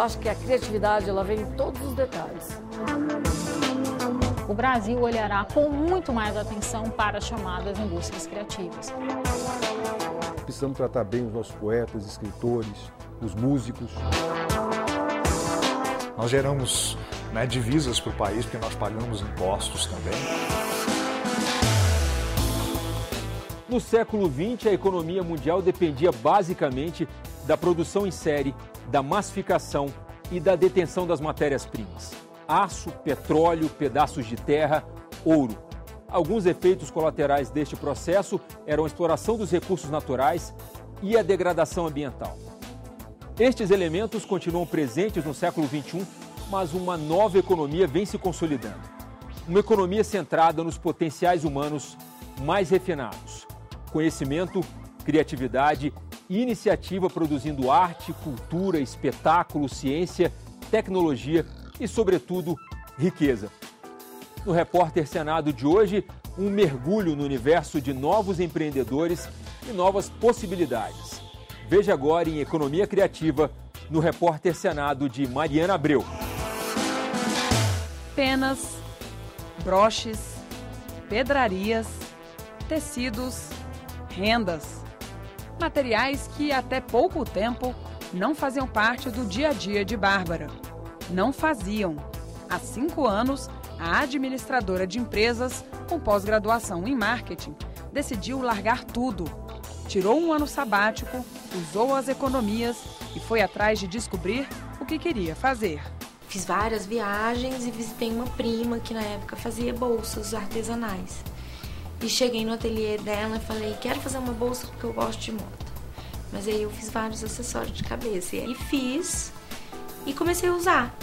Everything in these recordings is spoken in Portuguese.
acho que a criatividade ela vem em todos os detalhes. O Brasil olhará com muito mais atenção para as chamadas indústrias criativas. Precisamos tratar bem os nossos poetas, escritores, os músicos. Nós geramos divisas para o país, porque nós pagamos impostos também. No século XX, a economia mundial dependia basicamente da produção em série, da massificação e da detenção das matérias-primas. Aço, petróleo, pedaços de terra, ouro. Alguns efeitos colaterais deste processo eram a exploração dos recursos naturais e a degradação ambiental. Estes elementos continuam presentes no século XXI, mas uma nova economia vem se consolidando. Uma economia centrada nos potenciais humanos mais refinados. Conhecimento, criatividade e iniciativa produzindo arte, cultura, espetáculo, ciência, tecnologia e, sobretudo, riqueza. No Repórter Senado de hoje, um mergulho no universo de novos empreendedores e novas possibilidades. Veja agora em Economia Criativa, no Repórter Senado de Mariana Abreu. Penas, broches, pedrarias, tecidos, rendas. Materiais que até pouco tempo não faziam parte do dia a dia de Bárbara. Não faziam. Há 5 anos, a administradora de empresas com pós-graduação em marketing decidiu largar tudo. Tirou um ano sabático, usou as economias e foi atrás de descobrir o que queria fazer. Fiz várias viagens e visitei uma prima que na época fazia bolsas artesanais. E cheguei no ateliê dela e falei, quero fazer uma bolsa porque eu gosto de moda. Mas aí eu fiz vários acessórios de cabeça. E aí fiz e comecei a usar.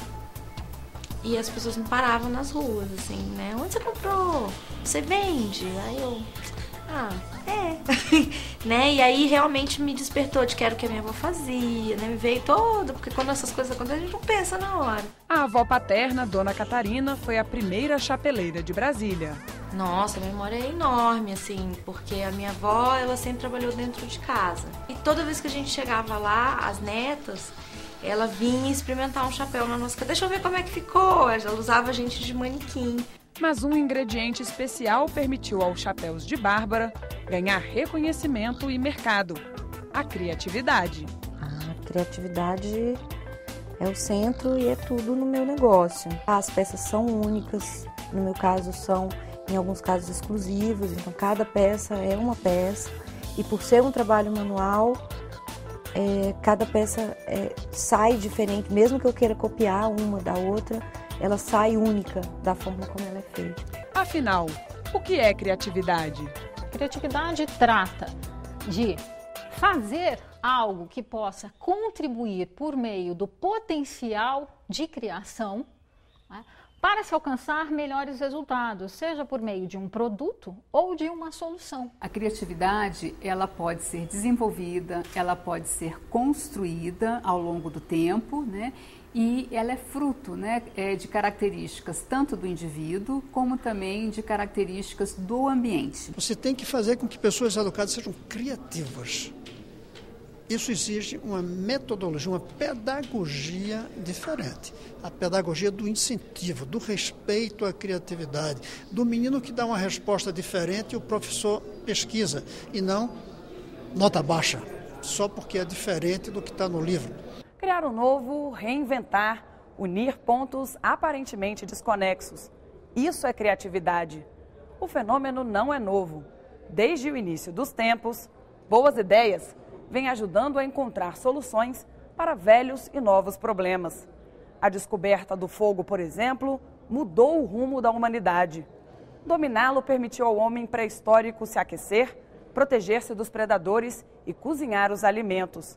E as pessoas me paravam nas ruas, assim, né? Onde você comprou? Você vende? Aí eu... né? E aí realmente me despertou de que era o que a minha avó fazia, né? Me veio todo, porque quando essas coisas acontecem, a gente não pensa na hora. A avó paterna, Dona Catarina, foi a primeira chapeleira de Brasília. Nossa, a memória é enorme, assim, porque a minha avó, ela sempre trabalhou dentro de casa. E toda vez que a gente chegava lá, as netas, ela vinha experimentar um chapéu na nossa casa. Deixa eu ver como é que ficou. Ela usava a gente de manequim. Mas um ingrediente especial permitiu aos chapéus de Bárbara ganhar reconhecimento e mercado: a criatividade. A criatividade é o centro e é tudo no meu negócio. As peças são únicas, no meu caso são, em alguns casos, exclusivos, então cada peça é uma peça. E por ser um trabalho manual, cada peça sai diferente, mesmo que eu queira copiar uma da outra, ela sai única da forma como ela é feita. Afinal, o que é criatividade? Criatividade trata de fazer algo que possa contribuir por meio do potencial de criação, né, para se alcançar melhores resultados, seja por meio de um produto ou de uma solução. A criatividade, ela pode ser desenvolvida, ela pode ser construída ao longo do tempo, né? E ela é fruto, né, de características tanto do indivíduo como também de características do ambiente. Você tem que fazer com que pessoas educadas sejam criativas. Isso exige uma metodologia, uma pedagogia diferente. A pedagogia do incentivo, do respeito à criatividade, do menino que dá uma resposta diferente e o professor pesquisa, e não nota baixa, só porque é diferente do que está no livro. Criar o novo, reinventar, unir pontos aparentemente desconexos. Isso é criatividade. O fenômeno não é novo. Desde o início dos tempos, boas ideias vêm ajudando a encontrar soluções para velhos e novos problemas. A descoberta do fogo, por exemplo, mudou o rumo da humanidade. Dominá-lo permitiu ao homem pré-histórico se aquecer, proteger-se dos predadores e cozinhar os alimentos.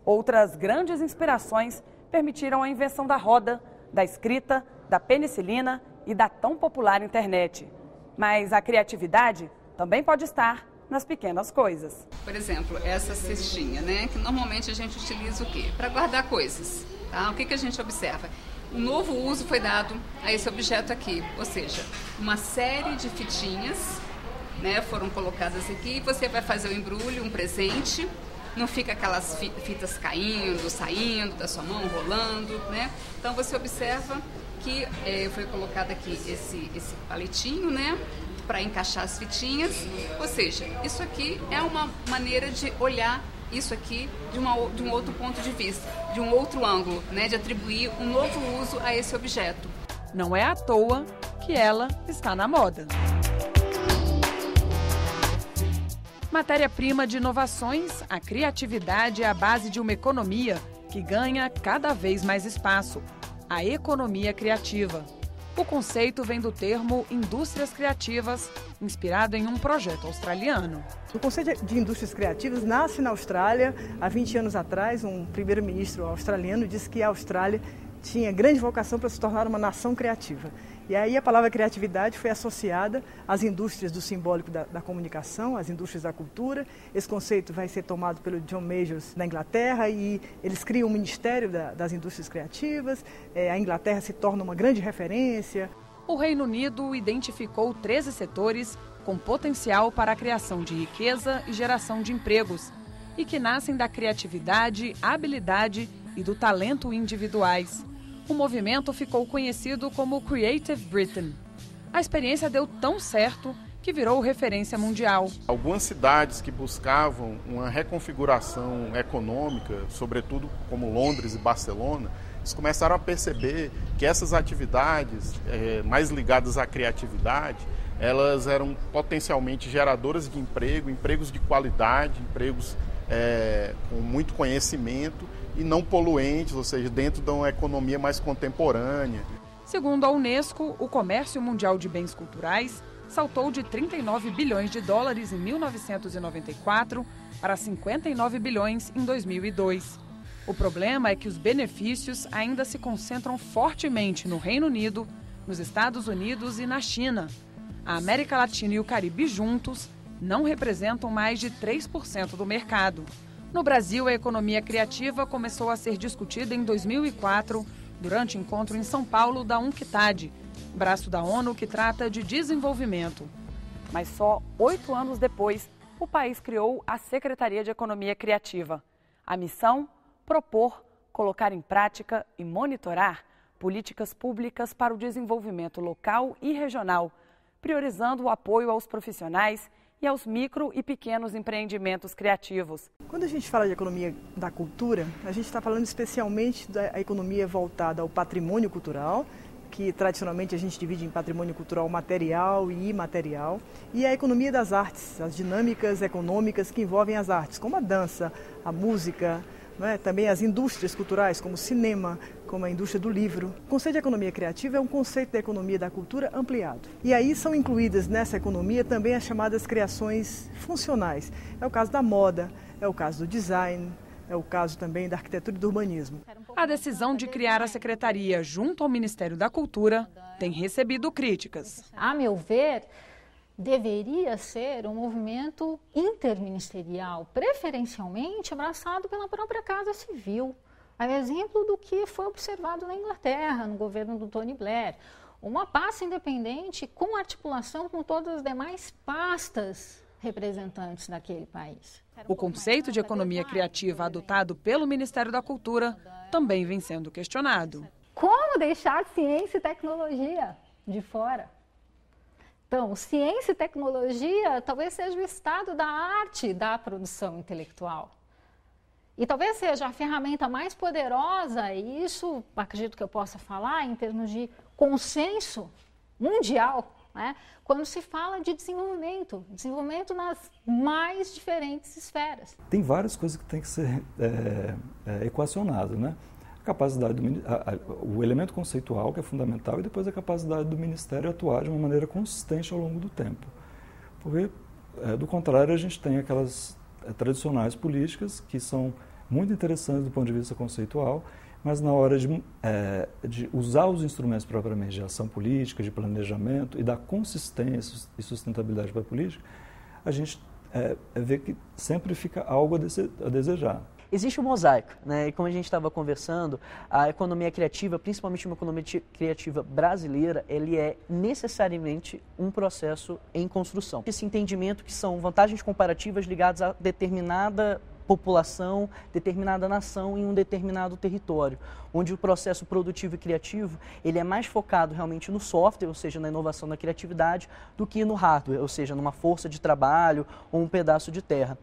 Outras grandes inspirações permitiram a invenção da roda, da escrita, da penicilina e da tão popular internet. Mas a criatividade também pode estar nas pequenas coisas. Por exemplo, essa cestinha, né, que normalmente a gente utiliza o quê? Para guardar coisas, tá? O que a gente observa? Um novo uso foi dado a esse objeto aqui, ou seja, uma série de fitinhas, né, foram colocadas aqui, você vai fazer o embrulho, um presente, não fica aquelas fitas caindo, saindo da sua mão, rolando, né? Então você observa que foi colocado aqui esse palitinho, né, para encaixar as fitinhas. Ou seja, isso aqui é uma maneira de olhar isso aqui de um outro ponto de vista, de um outro ângulo, né, de atribuir um novo uso a esse objeto. Não é à toa que ela está na moda. Matéria-prima de inovações, a criatividade é a base de uma economia que ganha cada vez mais espaço, a economia criativa. O conceito vem do termo indústrias criativas, inspirado em um projeto australiano. O conceito de indústrias criativas nasce na Austrália. Há 20 anos atrás, um primeiro-ministro australiano disse que a Austrália tinha grande vocação para se tornar uma nação criativa. E aí a palavra criatividade foi associada às indústrias do simbólico da comunicação, às indústrias da cultura. Esse conceito vai ser tomado pelo John Majors na Inglaterra e eles criam um ministério das indústrias criativas. A Inglaterra se torna uma grande referência. O Reino Unido identificou 13 setores com potencial para a criação de riqueza e geração de empregos e que nascem da criatividade, habilidade e do talento individuais. O movimento ficou conhecido como Creative Britain. A experiência deu tão certo que virou referência mundial. Algumas cidades que buscavam uma reconfiguração econômica, sobretudo como Londres e Barcelona, eles começaram a perceber que essas atividades mais ligadas à criatividade, elas eram potencialmente geradoras de emprego, empregos de qualidade, empregos com muito conhecimento e não poluentes, ou seja, dentro de uma economia mais contemporânea. Segundo a Unesco, o comércio mundial de bens culturais saltou de 39 bilhões de dólares em 1994 para 59 bilhões em 2002. O problema é que os benefícios ainda se concentram fortemente no Reino Unido, nos Estados Unidos e na China. A América Latina e o Caribe juntos não representam mais de 3% do mercado. No Brasil, a economia criativa começou a ser discutida em 2004, durante o encontro em São Paulo da UNCTAD, braço da ONU que trata de desenvolvimento. Mas só 8 anos depois, o país criou a Secretaria de Economia Criativa. A missão? Propor, colocar em prática e monitorar políticas públicas para o desenvolvimento local e regional, priorizando o apoio aos profissionais e aos micro e pequenos empreendimentos criativos. Quando a gente fala de economia da cultura, a gente está falando especialmente da economia voltada ao patrimônio cultural, que tradicionalmente a gente divide em patrimônio cultural material e imaterial, e a economia das artes, as dinâmicas econômicas que envolvem as artes, como a dança, a música, também as indústrias culturais, como o cinema, como a indústria do livro. O conceito de economia criativa é um conceito da economia da cultura ampliado. E aí são incluídas nessa economia também as chamadas criações funcionais. É o caso da moda, é o caso do design, é o caso também da arquitetura e do urbanismo. A decisão de criar a secretaria junto ao Ministério da Cultura tem recebido críticas. A meu ver, deveria ser um movimento interministerial, preferencialmente abraçado pela própria Casa Civil. A exemplo do que foi observado na Inglaterra, no governo do Tony Blair. Uma pasta independente com articulação com todas as demais pastas representantes daquele país. O conceito de economia criativa adotado pelo Ministério da Cultura também vem sendo questionado. Como deixar ciência e tecnologia de fora? Então, ciência e tecnologia talvez seja o estado da arte da produção intelectual. E talvez seja a ferramenta mais poderosa, e isso acredito que eu possa falar em termos de consenso mundial, né? Quando se fala de desenvolvimento nas mais diferentes esferas. Tem várias coisas que têm que ser equacionadas, né? A capacidade o elemento conceitual, que é fundamental, e depois a capacidade do Ministério atuar de uma maneira consistente ao longo do tempo. Porque, do contrário, a gente tem aquelas tradicionais políticas que são muito interessantes do ponto de vista conceitual, mas na hora de usar os instrumentos propriamente de ação política, de planejamento e da consistência e sustentabilidade para a política, a gente vê que sempre fica algo a desejar. Existe um mosaico, né? E como a gente estava conversando, a economia criativa, principalmente uma economia criativa brasileira, ele é necessariamente um processo em construção. Esse entendimento que são vantagens comparativas ligadas a determinada população, determinada nação em um determinado território, onde o processo produtivo e criativo ele é mais focado realmente no software, ou seja, na inovação da criatividade, do que no hardware, ou seja, numa força de trabalho ou um pedaço de terra.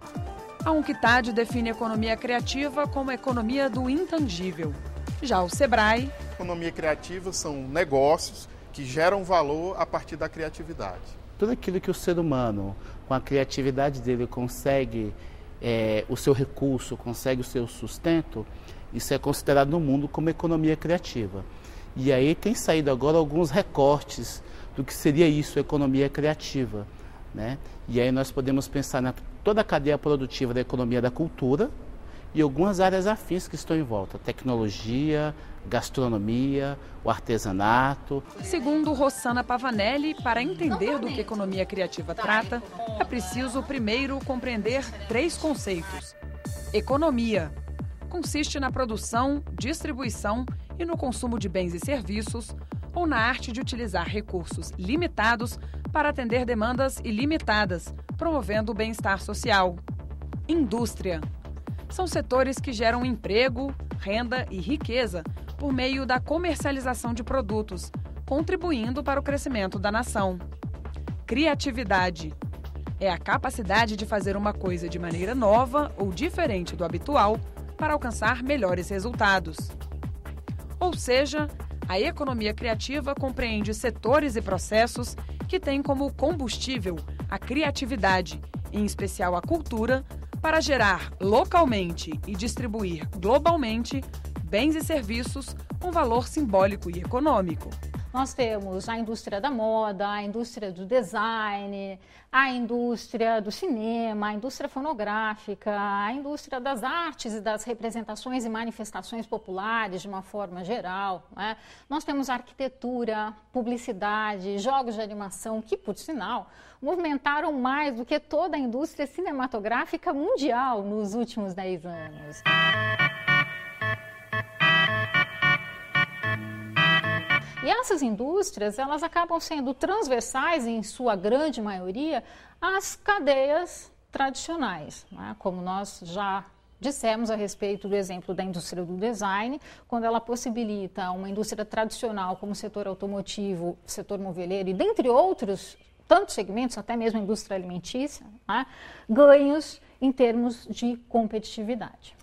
A UNCTAD define a economia criativa como a economia do intangível. Já o SEBRAE... Economia criativa são negócios que geram valor a partir da criatividade. Tudo aquilo que o ser humano, com a criatividade dele, consegue o seu recurso, consegue o seu sustento, isso é considerado no mundo como economia criativa. E aí tem saído agora alguns recortes do que seria isso, economia criativa, né? E aí nós podemos pensar na toda a cadeia produtiva da economia da cultura e algumas áreas afins que estão em volta, tecnologia, gastronomia, o artesanato. Segundo Rossana Pavanelli, para entender do que a economia criativa trata, é preciso primeiro compreender 3 conceitos. Economia consiste na produção, distribuição e no consumo de bens e serviços, ou na arte de utilizar recursos limitados para atender demandas ilimitadas, promovendo o bem-estar social. Indústria são setores que geram emprego, renda e riqueza por meio da comercialização de produtos, contribuindo para o crescimento da nação. Criatividade é a capacidade de fazer uma coisa de maneira nova ou diferente do habitual para alcançar melhores resultados. Ou seja, a economia criativa compreende setores e processos que têm como combustível a criatividade, em especial a cultura, para gerar localmente e distribuir globalmente bens e serviços com valor simbólico e econômico. Nós temos a indústria da moda, a indústria do design, a indústria do cinema, a indústria fonográfica, a indústria das artes e das representações e manifestações populares de uma forma geral, né? Nós temos arquitetura, publicidade, jogos de animação, que, por sinal, movimentaram mais do que toda a indústria cinematográfica mundial nos últimos 10 anos. E essas indústrias, elas acabam sendo transversais, em sua grande maioria, às cadeias tradicionais, né? Como nós já dissemos a respeito do exemplo da indústria do design, quando ela possibilita uma indústria tradicional como o setor automotivo, setor moveleiro e dentre outros tantos segmentos, até mesmo a indústria alimentícia, né? Ganhos em termos de competitividade.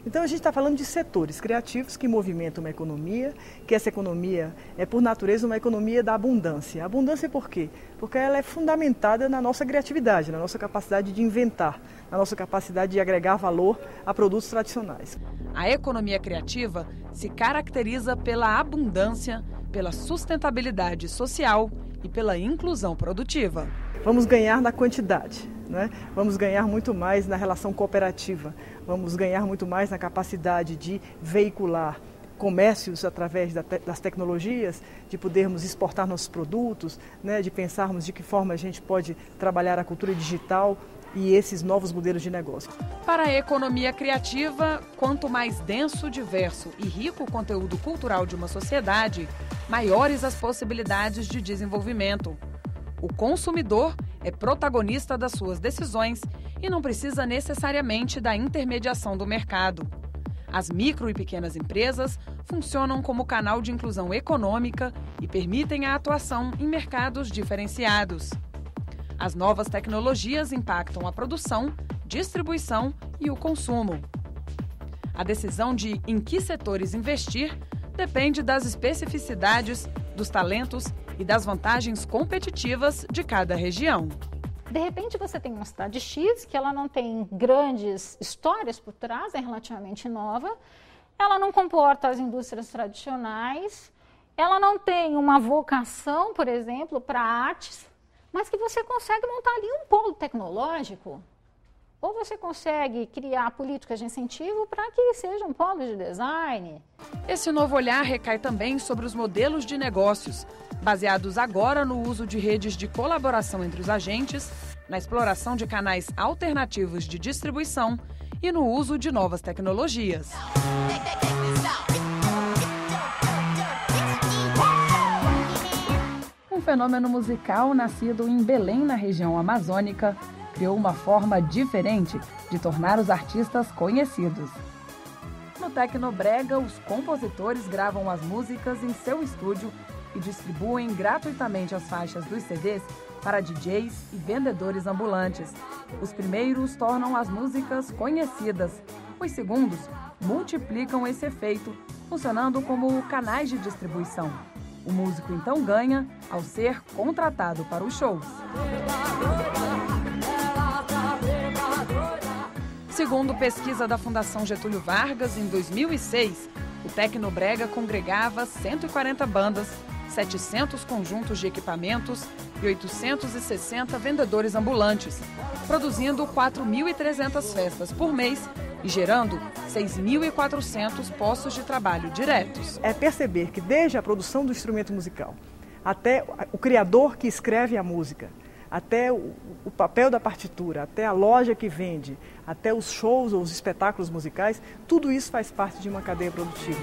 Então a gente está falando de setores criativos que movimentam uma economia, que essa economia é por natureza uma economia da abundância. Abundância por quê? Porque ela é fundamentada na nossa criatividade, na nossa capacidade de inventar, na nossa capacidade de agregar valor a produtos tradicionais. A economia criativa se caracteriza pela abundância, pela sustentabilidade social e pela inclusão produtiva. Vamos ganhar na quantidade, né? Vamos ganhar muito mais na relação cooperativa, vamos ganhar muito mais na capacidade de veicular comércios através das tecnologias, de podermos exportar nossos produtos, né? De pensarmos de que forma a gente pode trabalhar a cultura digital e esses novos modelos de negócio. Para a economia criativa, quanto mais denso, diverso e rico o conteúdo cultural de uma sociedade, maiores as possibilidades de desenvolvimento. O consumidor é protagonista das suas decisões e não precisa necessariamente da intermediação do mercado. As micro e pequenas empresas funcionam como canal de inclusão econômica e permitem a atuação em mercados diferenciados. As novas tecnologias impactam a produção, distribuição e o consumo. A decisão de em que setores investir depende das especificidades, dos talentos e das vantagens competitivas de cada região. De repente você tem uma cidade X que ela não tem grandes histórias por trás, é relativamente nova, ela não comporta as indústrias tradicionais, ela não tem uma vocação, por exemplo, para artes, mas que você consegue montar ali um polo tecnológico, ou você consegue criar políticas de incentivo para que seja um polo de design. Esse novo olhar recai também sobre os modelos de negócios, baseados agora no uso de redes de colaboração entre os agentes, na exploração de canais alternativos de distribuição e no uso de novas tecnologias. Um fenômeno musical nascido em Belém, na região amazônica, criou uma forma diferente de tornar os artistas conhecidos. No Tecnobrega, os compositores gravam as músicas em seu estúdio e distribuem gratuitamente as faixas dos CDs para DJs e vendedores ambulantes. Os primeiros tornam as músicas conhecidas. Os segundos multiplicam esse efeito, funcionando como canais de distribuição. O músico então ganha ao ser contratado para os shows. Segundo pesquisa da Fundação Getúlio Vargas, em 2006, o Tecnobrega congregava 140 bandas, 700 conjuntos de equipamentos e 860 vendedores ambulantes, produzindo 4.300 festas por mês e gerando 6.400 postos de trabalho diretos. É perceber que desde a produção do instrumento musical, até o criador que escreve a música, até o papel da partitura, até a loja que vende, até os shows ou os espetáculos musicais, tudo isso faz parte de uma cadeia produtiva.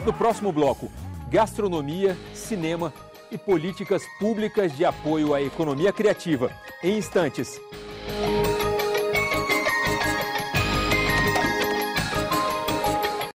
No próximo bloco, gastronomia, cinema e políticas públicas de apoio à economia criativa. Em instantes.